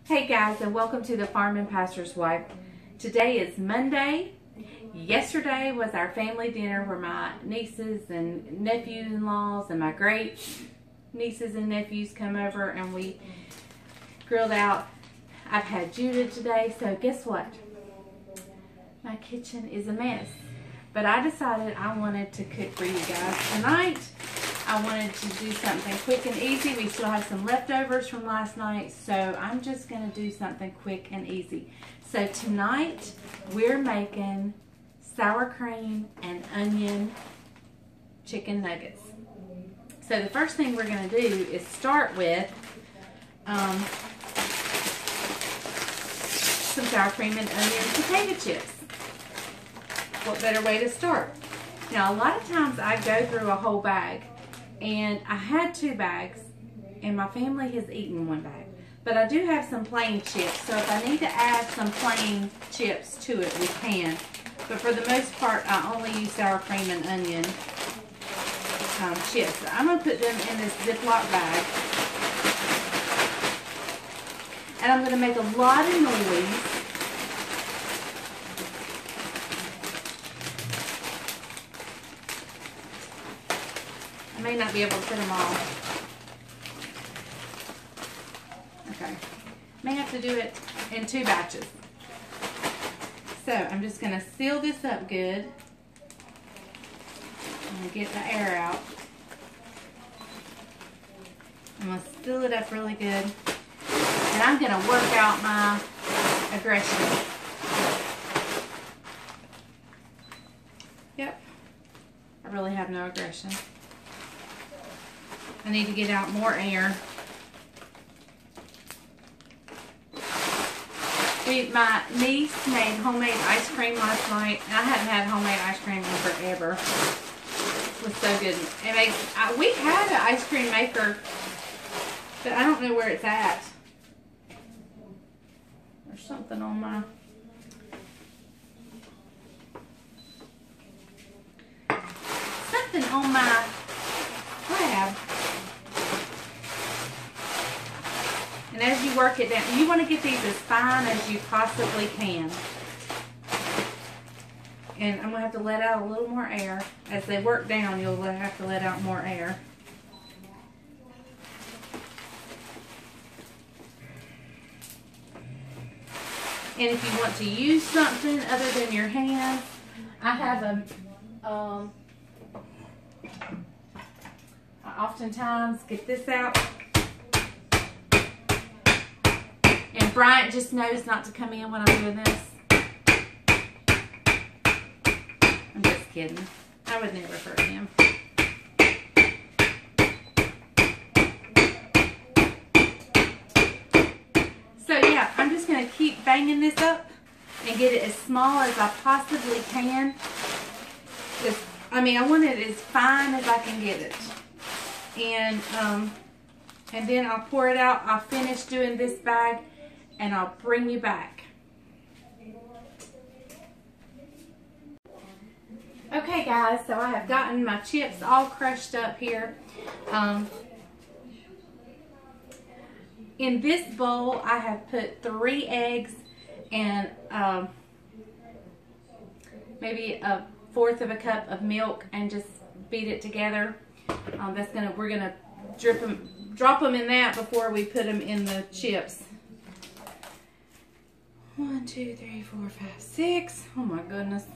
Hey guys, and welcome to the Farm and Pastor's Wife. Today is Monday. Yesterday was our family dinner where my nieces and nephews-in-laws and my great nieces and nephews come over and we grilled out. I've had Judah today, so guess what? My kitchen is a mess. But I decided I wanted to cook for you guys tonight. I wanted to do something quick and easy. We still have some leftovers from last night, so I'm just going to do something quick and easy. So tonight, we're making sour cream and onion chicken nuggets. So the first thing we're going to do is start with some sour cream and onion potato chips. What better way to start? Now, a lot of times I go through a whole bag. And I had 2 bags, and my family has eaten 1 bag. But I do have some plain chips, so if I need to add some plain chips to it, we can. But for the most part, I only use sour cream and onion chips. So I'm going to put them in this Ziploc bag. And I'm going to make a lot of noise. I may not be able to put them all. Okay. May have to do it in 2 batches. So I'm just going to seal this up good. I'm going to get the air out. I'm going to seal it up really good. And I'm going to work out my aggression. Yep. I really have no aggression. I need to get out more air. My niece made homemade ice cream last night. And I hadn't had homemade ice cream in forever. It was so good. And we had an ice cream maker, but I don't know where it's at. There's something on my... slab. And as you work it down, you want to get these as fine as you possibly can. And I'm going to have to let out a little more air. As they work down, you'll have to let out more air. And if you want to use something other than your hands, I have I oftentimes get this out. And Bryant just knows not to come in when I'm doing this. I'm just kidding. I would never hurt him. So yeah, I'm just going to keep banging this up and get it as small as I possibly can. I want it as fine as I can get it. And then I'll pour it out. I'll finish doing this bag and I'll bring you back. Okay guys, so I have gotten my chips all crushed up here. In this bowl I have put 3 eggs and maybe 1/4 of a cup of milk and just beat it together. We're gonna drop them in that before we put them in the chips. 1, 2, 3, 4, 5, 6. Oh my goodness!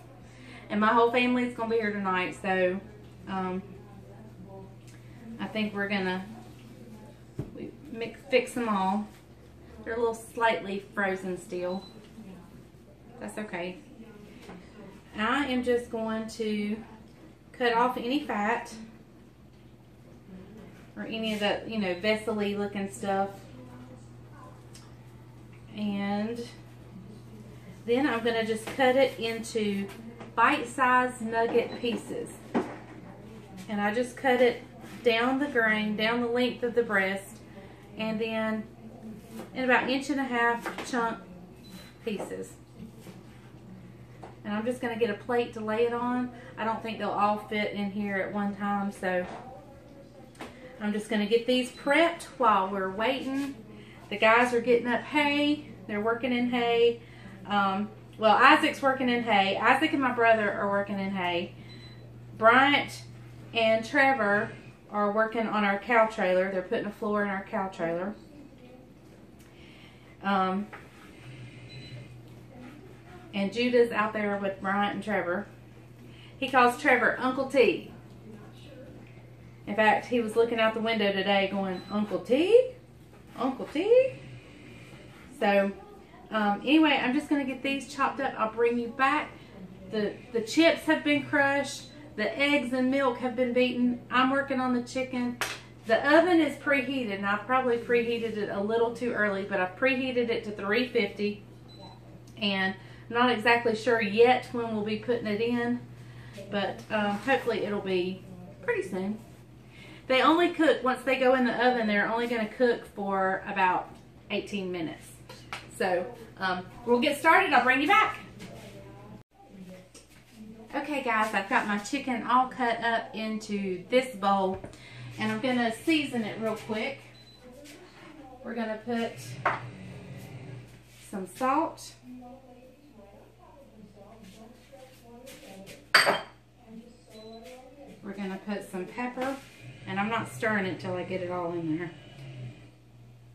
And my whole family's gonna be here tonight, so I think we're gonna fix them all. They're a little slightly frozen still. That's okay. I am just going to cut off any fat or any of the, vessel-y looking stuff. And then I'm going to just cut it into bite-sized nugget pieces. And I just cut it down the grain, down the length of the breast, and then in about 1.5 inch chunk pieces. And I'm just going to get a plate to lay it on. I don't think they'll all fit in here at one time, so I'm just going to get these prepped while we're waiting The guys are getting up hay. They're working in hay. Well, Isaac's working in hay. Isaac and my brother are working in hay. Bryant and Trevor are working on our cow trailer. They're putting a floor in our cow trailer. And Judah's out there with Bryant and Trevor. He calls Trevor Uncle T. In fact, he was looking out the window today going, Uncle T? Uncle T? So, anyway, I'm just going to get these chopped up. I'll bring you back. The chips have been crushed. The eggs and milk have been beaten. I'm working on the chicken. The oven is preheated, and I've probably preheated it a little too early, but I've preheated it to 350. And I'm not exactly sure yet when we'll be putting it in, but hopefully it'll be pretty soon. They only cook, once they go in the oven, they're only going to cook for about 18 minutes. So we'll get started. I'll bring you back. Okay guys, I've got my chicken all cut up into this bowl, and I'm going to season it real quick. We're going to put some salt. We're going to put some pepper, and I'm not stirring it till I get it all in there,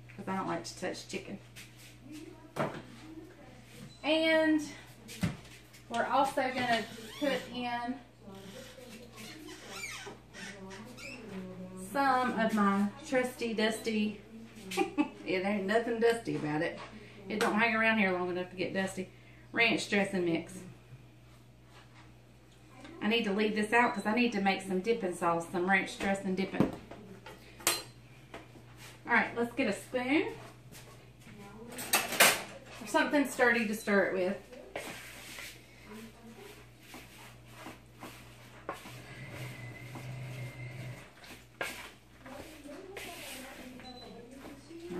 because I don't like to touch chicken. And we're also going to put in some of my trusty dusty, it ain't nothing dusty about it. It don't hang around here long enough to get dusty, ranch dressing mix. I need to leave this out because I need to make some dipping sauce, some ranch dressing dipping. Alright, let's get a spoon. Or something sturdy to stir it with.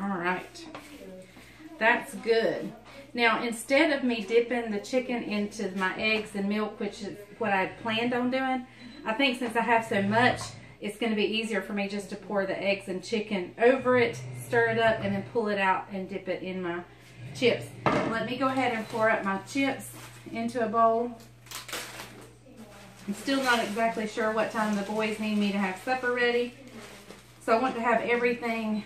Alright, that's good. Now, instead of me dipping the chicken into my eggs and milk, which is what I planned on doing, I think since I have so much, it's going to be easier for me just to pour the eggs and chicken over it, stir it up, and then pull it out and dip it in my chips. Let me go ahead and pour up my chips into a bowl. I'm still not exactly sure what time the boys need me to have supper ready, so I want to have everything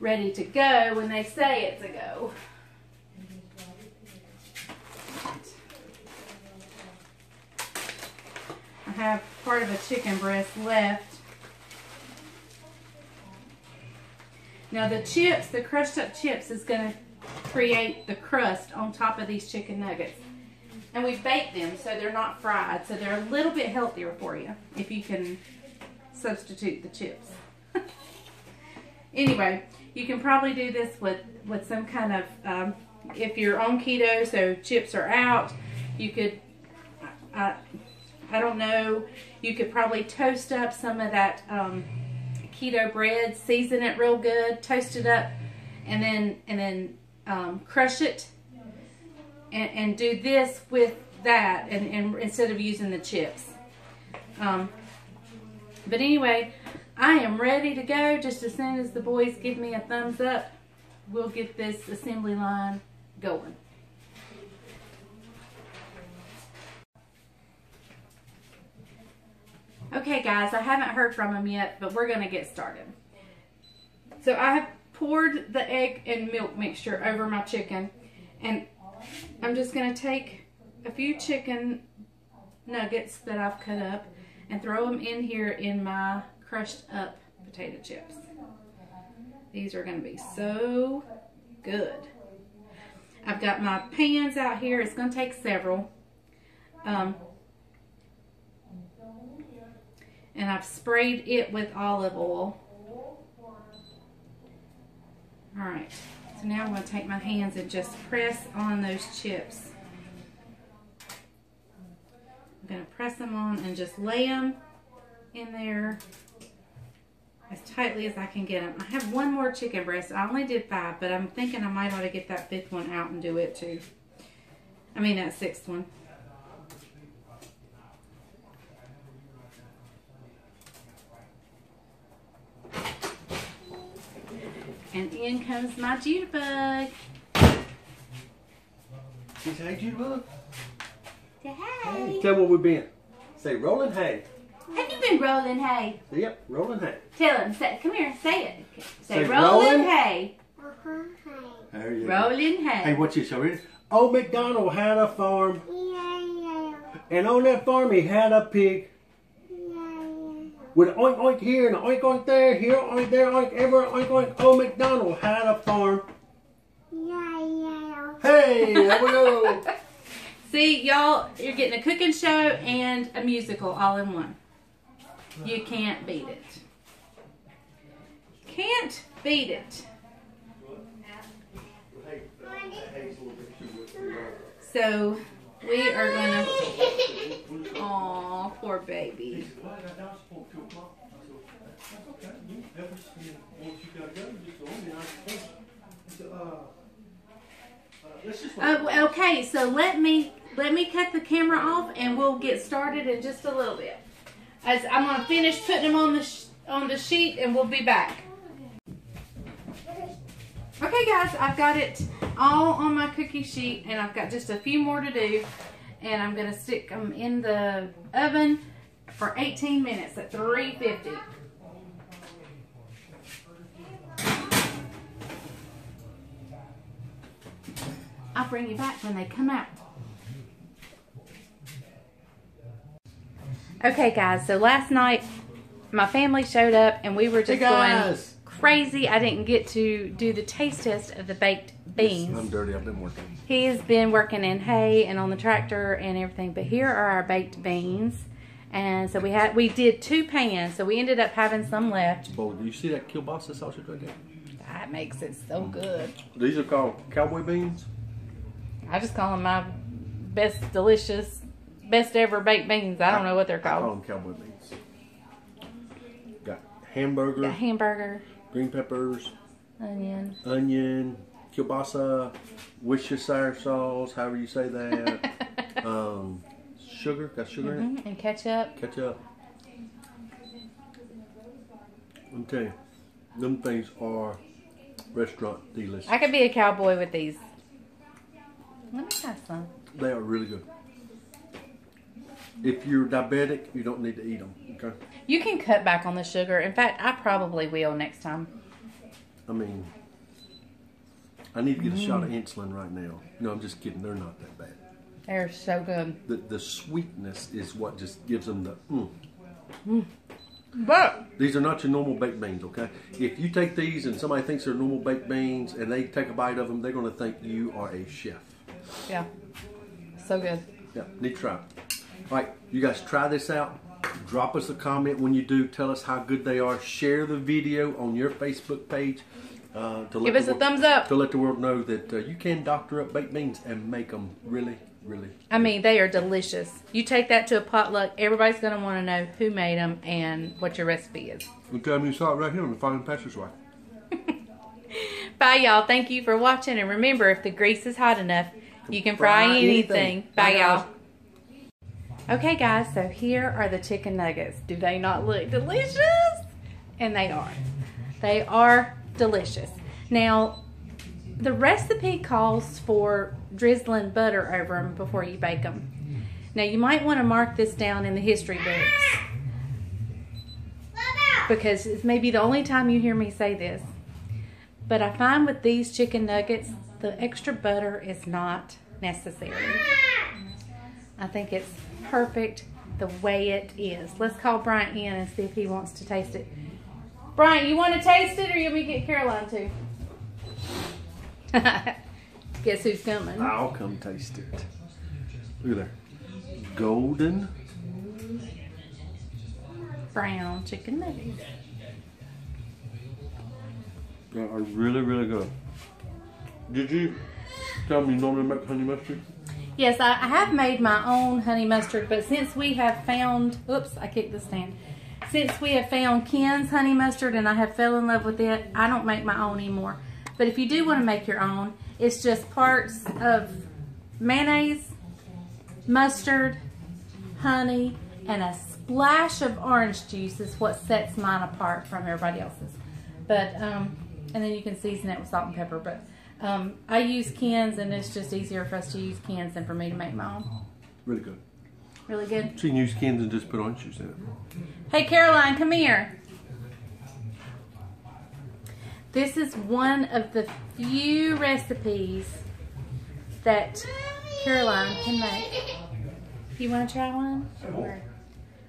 ready to go when they say it's a go. I have part of a chicken breast left. Now the chips, the crushed up chips, is going to create the crust on top of these chicken nuggets. And we baked them so they're not fried, so they're a little bit healthier for you if you can substitute the chips. Anyway, you can probably do this with some kind of, if you're on keto, so chips are out, you could, I don't know, you could probably toast up some of that keto bread, season it real good, toast it up, and then crush it, and do this with that, and instead of using the chips. But anyway, I am ready to go. Just as soon as the boys give me a thumbs up, we'll get this assembly line going. Okay guys, I haven't heard from them yet, but we're going to get started. So I have poured the egg and milk mixture over my chicken, and I'm just going to take a few chicken nuggets that I've cut up and throw them in here in my crushed up potato chips. These are going to be so good. I've got my pans out here. It's going to take several. And I've sprayed it with olive oil. Alright, so now I'm going to take my hands and just press on those chips. I'm going to press them on and just lay them in there as tightly as I can get them. I have one more chicken breast. I only did 5, but I'm thinking I might ought to get that 5th one out and do it too. I mean that 6th one. And in comes my Judabug. Say hey, Judabug. Say hey. Tell what we've been. Say rolling hay. Have you been rolling hay? Yep, rolling hay. Tell him. Say, come here. Say it. Say Say rolling rolling hay. There you go. Rolling hay. Hey, watch this. Ready? Old MacDonald had a farm. And on that farm he had a pig. With an oink oink here and an oink oink there, here oink there, oink ever, oink oink. Old MacDonald had a farm. Hey, there we go. See, y'all, you're getting a cooking show and a musical all in one. You can't beat it. Can't beat it. So, we are gonna... Aw, poor baby. Okay, so let me cut the camera off and we'll get started in just a little bit. As I'm gonna finish putting them on the sheet and we'll be back. Okay guys, I've got it all on my cookie sheet and I've got just a few more to do, and I'm gonna stick them in the oven for 18 minutes at 350. I'll bring you back when they come out. Okay guys, so last night my family showed up and we were just going crazy. I didn't get to do the taste test of the baked beans. I'm dirty, I've been working. He's been working in hay and on the tractor and everything, but here are our baked beans. And so we did 2 pans, so we ended up having some left. Oh, do you see that kielbasa sausage right there? That makes it so good. These are called cowboy beans. I just call them my best delicious, best ever baked beans. I don't know what they're I call called. them cowboy beans. Got hamburger. Got hamburger, Green peppers. onion. Onion. Kielbasa. Worcestershire sauce. However you say that. Sugar. Got sugar in it. And ketchup. Ketchup. Let me tell you. Them things are restaurant delicious. I could be a cowboy with these. Let me have some. They are really good. If you're diabetic, you don't need to eat them. Okay. You can cut back on the sugar. In fact, I probably will next time. I mean, I need to get a shot of insulin right now. No, I'm just kidding. They're not that bad. They're so good. The sweetness is what just gives them the But These are not your normal baked beans, okay? If you take these and somebody thinks they're normal baked beans and they take a bite of them, they're going to think you are a chef. yeah, so good. Yeah, need to try it. All right, you guys try this out. Drop us a comment when you do. Tell us how good they are. Share the video on your Facebook page. Give us a thumbs up. To let the world know that you can doctor up baked beans and make them really, really I mean, they are delicious. You take that to a potluck, everybody's going to want to know who made them and what your recipe is. We'll tell them you saw it right here on the Farming Pastor's Wife. Bye, y'all. Thank you for watching. And remember, if the grease is hot enough, you can fry anything. Bye, y'all. Okay, guys, so here are the chicken nuggets. Do they not look delicious? And they are. They are delicious. Now, the recipe calls for drizzling butter over them before you bake them. Now, you might want to mark this down in the history books, because it's maybe the only time you hear me say this. But I find with these chicken nuggets, the extra butter is not necessary. I think it's perfect the way it is. Let's call Bryant in and see if he wants to taste it. Bryant, you want to taste it or you want me to get Caroline to? Guess who's coming? I'll come taste it. Look at that. Golden brown chicken nuggets. They are really, really good. Did you tell me you normally make honey mustard? Yes, I have made my own honey mustard, but since we have found, oops, I kicked the stand. Since we have found Ken's honey mustard and I have fell in love with it, I don't make my own anymore. But if you do want to make your own, it's just parts of mayonnaise, mustard, honey, and a splash of orange juice is what sets mine apart from everybody else's. But and then you can season it with salt and pepper. But I use cans, and it's just easier for us to use cans than for me to make my own. Really good. Really good. So you can use cans and just put orange juice in it. Hey, Caroline, come here. This is one of the few recipes that Caroline can make. You want to try one? Sure.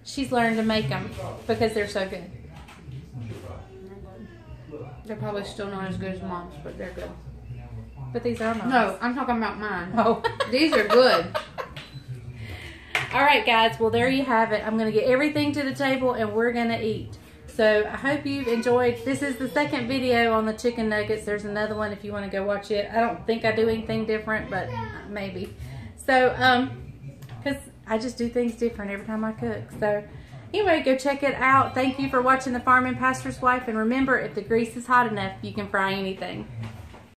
She's learned to make them because they're so good. They're probably still not as good as Mom's, but they're good. But these are mine. No, I'm talking about mine. Oh. These are good. All right, guys. Well, there you have it. I'm going to get everything to the table, and we're going to eat. So I hope you've enjoyed. This is the second video on the chicken nuggets. There's another one if you want to go watch it. I don't think I do anything different, but maybe. So, because I just do things different every time I cook. So, anyway, go check it out. Thank you for watching The Farming Pastor's Wife. And remember, if the grease is hot enough, you can fry anything.